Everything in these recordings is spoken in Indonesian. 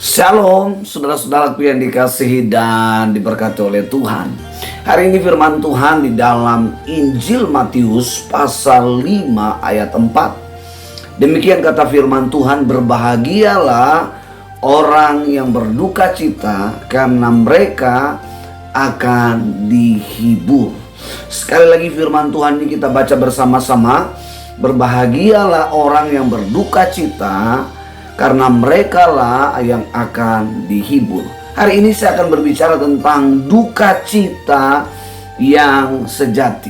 Shalom, saudara-saudaraku yang dikasihi dan diberkati oleh Tuhan. Hari ini firman Tuhan di dalam Injil Matius pasal 5 ayat 4. Demikian kata firman Tuhan, berbahagialah orang yang berduka cita karena mereka akan dihibur. Sekali lagi firman Tuhan ini kita baca bersama-sama. Berbahagialah orang yang berduka cita karena mereka lah yang akan dihibur. Hari ini saya akan berbicara tentang duka cita yang sejati.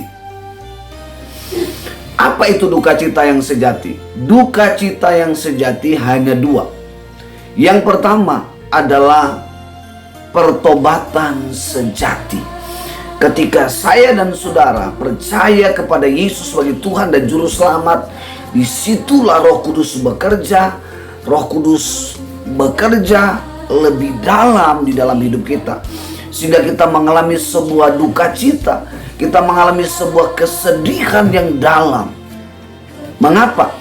Apa itu duka cita yang sejati? Duka cita yang sejati hanya dua. Yang pertama adalah pertobatan sejati. Ketika saya dan saudara percaya kepada Yesus sebagai Tuhan dan Juru Selamat, disitulah Roh Kudus bekerja. Roh Kudus bekerja lebih dalam di dalam hidup kita, sehingga kita mengalami sebuah duka cita, kita mengalami sebuah kesedihan yang dalam. Mengapa?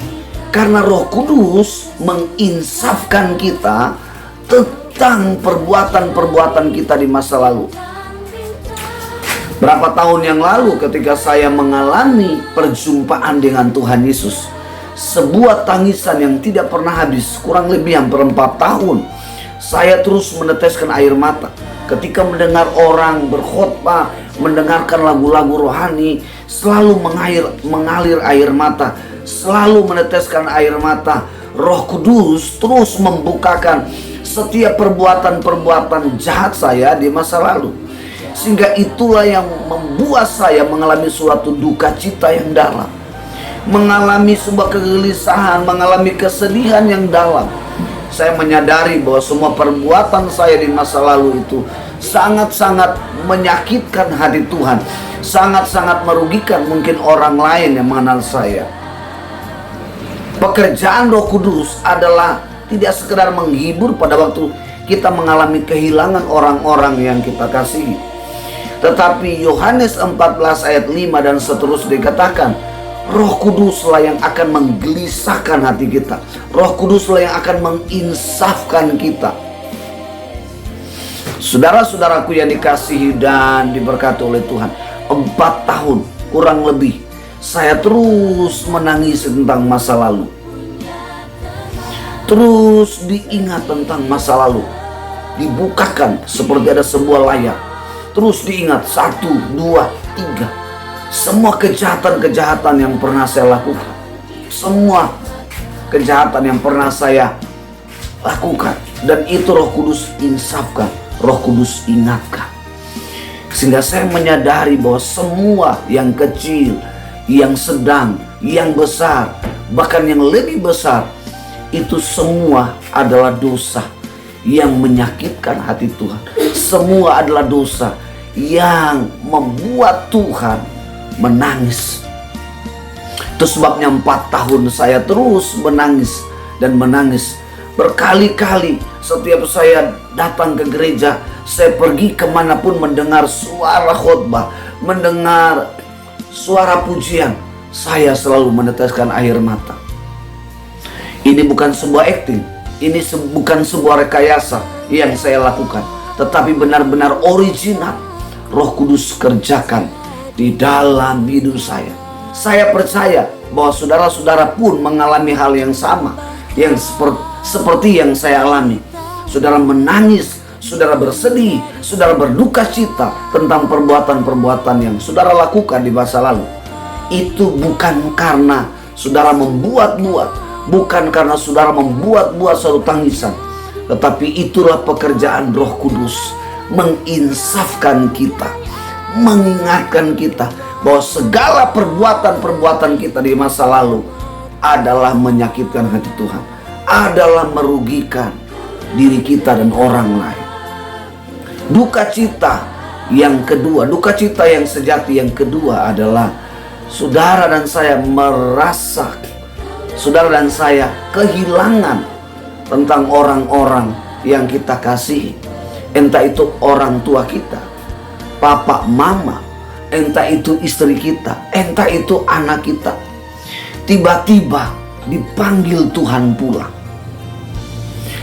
Karena Roh Kudus menginsafkan kita tentang perbuatan-perbuatan kita di masa lalu. Berapa tahun yang lalu ketika saya mengalami perjumpaan dengan Tuhan Yesus, sebuah tangisan yang tidak pernah habis, kurang lebih hampir 4 tahun. Saya terus meneteskan air mata ketika mendengar orang berkhotbah, mendengarkan lagu-lagu rohani, selalu mengalir air mata, selalu meneteskan air mata. Roh Kudus terus membukakan setiap perbuatan-perbuatan jahat saya di masa lalu, sehingga itulah yang membuat saya mengalami suatu duka cita yang dalam, mengalami sebuah kegelisahan, mengalami kesedihan yang dalam. Saya menyadari bahwa semua perbuatan saya di masa lalu itu sangat-sangat menyakitkan hati Tuhan, sangat-sangat merugikan mungkin orang lain yang mengenal saya. Pekerjaan Roh Kudus adalah tidak sekedar menghibur pada waktu kita mengalami kehilangan orang-orang yang kita kasihi, tetapi Yohanes 14 ayat 5 dan seterusnya dikatakan, Roh Kuduslah yang akan menggelisahkan hati kita. Roh Kuduslah yang akan menginsafkan kita. Saudara-saudaraku yang dikasihi dan diberkati oleh Tuhan, 4 tahun kurang lebih saya terus menangis tentang masa lalu. Terus diingat tentang masa lalu, dibukakan seperti ada sebuah layar. Terus diingat 1, 2, 3. Semua kejahatan-kejahatan yang pernah saya lakukan, semua kejahatan yang pernah saya lakukan, dan itu Roh Kudus insafkan, Roh Kudus ingatkan. Sehingga saya menyadari bahwa semua yang kecil, yang sedang, yang besar, bahkan yang lebih besar, itu semua adalah dosa yang menyakitkan hati Tuhan. Semua adalah dosa yang membuat Tuhan menangis. Itu sebabnya 4 tahun saya terus menangis dan menangis. Berkali-kali setiap saya datang ke gereja, saya pergi kemanapun mendengar suara khotbah, mendengar suara pujian, saya selalu meneteskan air mata. Ini bukan sebuah akting, ini bukan sebuah rekayasa yang saya lakukan, tetapi benar-benar original. Roh Kudus kerjakan di dalam hidup saya. Saya percaya bahwa saudara-saudara pun mengalami hal yang sama, yang seperti yang saya alami. Saudara menangis, saudara bersedih, saudara berduka cita tentang perbuatan-perbuatan yang saudara lakukan di masa lalu. Itu bukan karena saudara membuat-buat, bukan karena saudara membuat-buat suatu tangisan, tetapi itulah pekerjaan Roh Kudus menginsafkan kita, mengingatkan kita bahwa segala perbuatan-perbuatan kita di masa lalu adalah menyakitkan hati Tuhan, adalah merugikan diri kita dan orang lain. Duka cita yang kedua, duka cita yang sejati yang kedua adalah saudara dan saya merasa, saudara dan saya kehilangan tentang orang-orang yang kita kasihi. Entah itu orang tua kita, papa, mama, entah itu istri kita, entah itu anak kita, tiba-tiba dipanggil Tuhan pulang.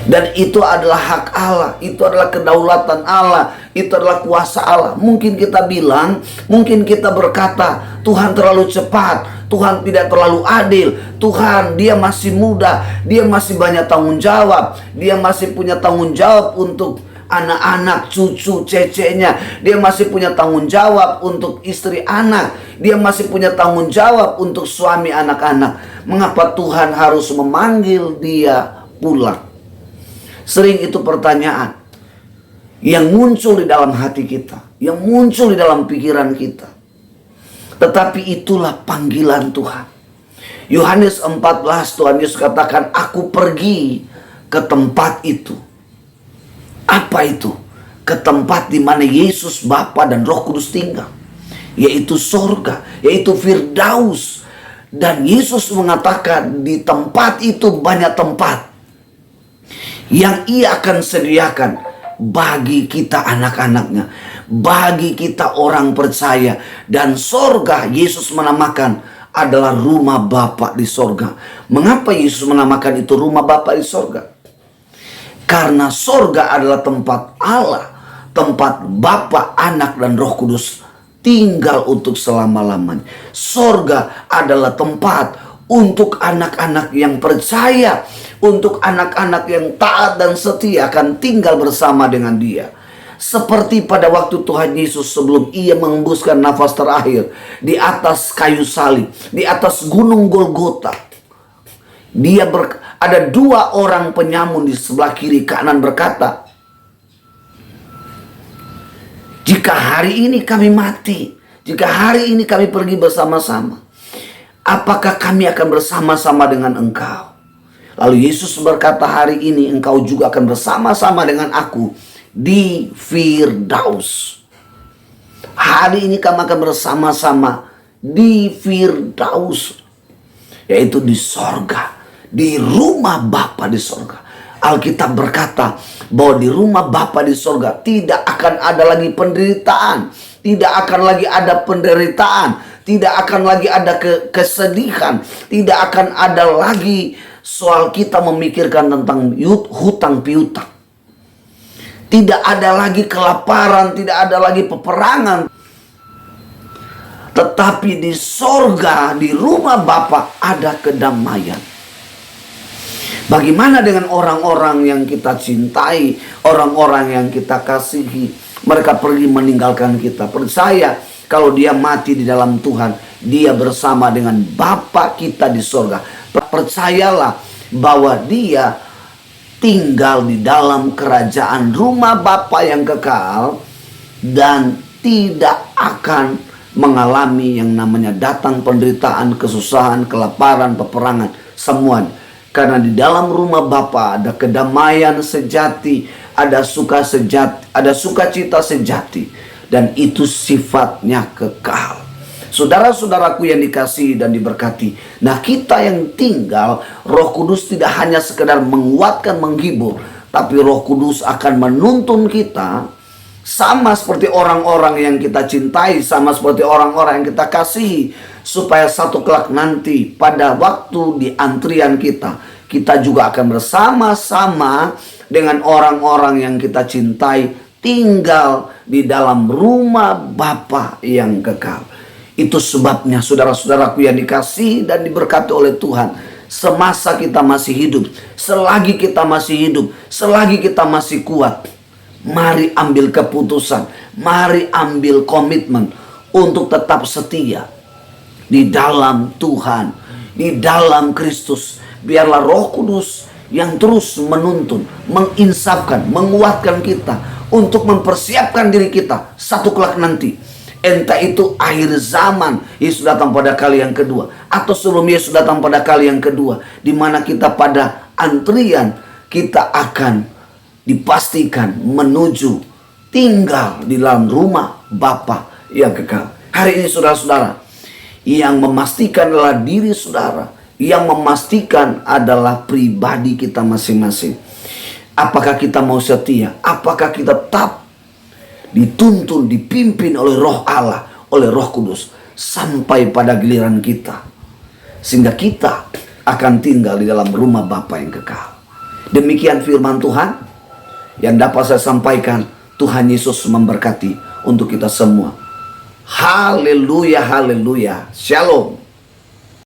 Dan itu adalah hak Allah, itu adalah kedaulatan Allah, itu adalah kuasa Allah. Mungkin kita bilang, mungkin kita berkata, Tuhan terlalu cepat, Tuhan tidak terlalu adil, Tuhan dia masih muda, dia masih banyak tanggung jawab, dia masih punya tanggung jawab untuk anak-anak, cucu, cecenya, dia masih punya tanggung jawab untuk istri anak, dia masih punya tanggung jawab untuk suami anak-anak. Mengapa Tuhan harus memanggil dia pulang? Sering itu pertanyaan yang muncul di dalam hati kita, yang muncul di dalam pikiran kita. Tetapi itulah panggilan Tuhan. Yohanes 14, Tuhan Yesus katakan, aku pergi ke tempat itu. Apa itu? Ke tempat di mana Yesus, Bapa dan Roh Kudus tinggal, yaitu sorga, yaitu Firdaus. Dan Yesus mengatakan di tempat itu banyak tempat yang Ia akan sediakan bagi kita anak-anaknya, bagi kita orang percaya. Dan sorga Yesus menamakan adalah rumah Bapa di sorga. Mengapa Yesus menamakan itu rumah Bapa di sorga? Karena sorga adalah tempat Allah, tempat Bapa, Anak, dan Roh Kudus tinggal untuk selama-lamanya. Sorga adalah tempat untuk anak-anak yang percaya, untuk anak-anak yang taat dan setia akan tinggal bersama dengan Dia. Seperti pada waktu Tuhan Yesus sebelum Ia mengembuskan nafas terakhir di atas kayu salib, di atas gunung Golgota. Ada dua orang penyamun di sebelah kiri kanan berkata, jika hari ini kami mati, jika hari ini kami pergi bersama-sama, apakah kami akan bersama-sama dengan engkau? Lalu Yesus berkata, hari ini engkau juga akan bersama-sama dengan aku di Firdaus. Hari ini kamu akan bersama-sama di Firdaus, yaitu di sorga, di rumah Bapa di sorga. Alkitab berkata bahwa di rumah Bapa di sorga tidak akan ada lagi penderitaan, tidak akan lagi ada penderitaan, tidak akan lagi ada kesedihan, tidak akan ada lagi soal kita memikirkan tentang hutang piutang. Tidak ada lagi kelaparan, tidak ada lagi peperangan. Tetapi di sorga, di rumah Bapa ada kedamaian. Bagaimana dengan orang-orang yang kita cintai, orang-orang yang kita kasihi? Mereka pergi meninggalkan kita. Percaya kalau dia mati di dalam Tuhan, dia bersama dengan Bapa kita di sorga. Percayalah bahwa dia tinggal di dalam kerajaan rumah Bapa yang kekal dan tidak akan mengalami yang namanya datang penderitaan, kesusahan, kelaparan, peperangan, semuanya. Karena di dalam rumah Bapa ada kedamaian sejati, ada sukacita sejati, dan itu sifatnya kekal. Saudara-saudaraku yang dikasihi dan diberkati, nah kita yang tinggal, Roh Kudus tidak hanya sekedar menguatkan, menghibur, tapi Roh Kudus akan menuntun kita sama seperti orang-orang yang kita cintai, sama seperti orang-orang yang kita kasihi, supaya satu kelak nanti pada waktu di antrian kita juga akan bersama-sama dengan orang-orang yang kita cintai, tinggal di dalam rumah Bapa yang kekal. Itu sebabnya saudara-saudaraku yang dikasihi dan diberkati oleh Tuhan, semasa kita masih hidup, selagi kita masih hidup, selagi kita masih kuat, mari ambil keputusan, mari ambil komitmen untuk tetap setia di dalam Tuhan, di dalam Kristus. Biarlah Roh Kudus yang terus menuntun, menginsafkan, menguatkan kita untuk mempersiapkan diri kita satu kelak nanti. Entah itu akhir zaman, Yesus datang pada kali yang kedua, atau sebelum Yesus datang pada kali yang kedua, di mana kita pada antrian, kita akan dipastikan menuju tinggal di dalam rumah Bapa yang kekal. Hari ini saudara-saudara, yang memastikan adalah diri saudara, yang memastikan adalah pribadi kita masing-masing. Apakah kita mau setia? Apakah kita tetap dituntun, dipimpin oleh Roh Allah, oleh Roh Kudus sampai pada giliran kita, sehingga kita akan tinggal di dalam rumah Bapa yang kekal. Demikian firman Tuhan yang dapat saya sampaikan. Tuhan Yesus memberkati untuk kita semua. Haleluya, haleluya. Shalom.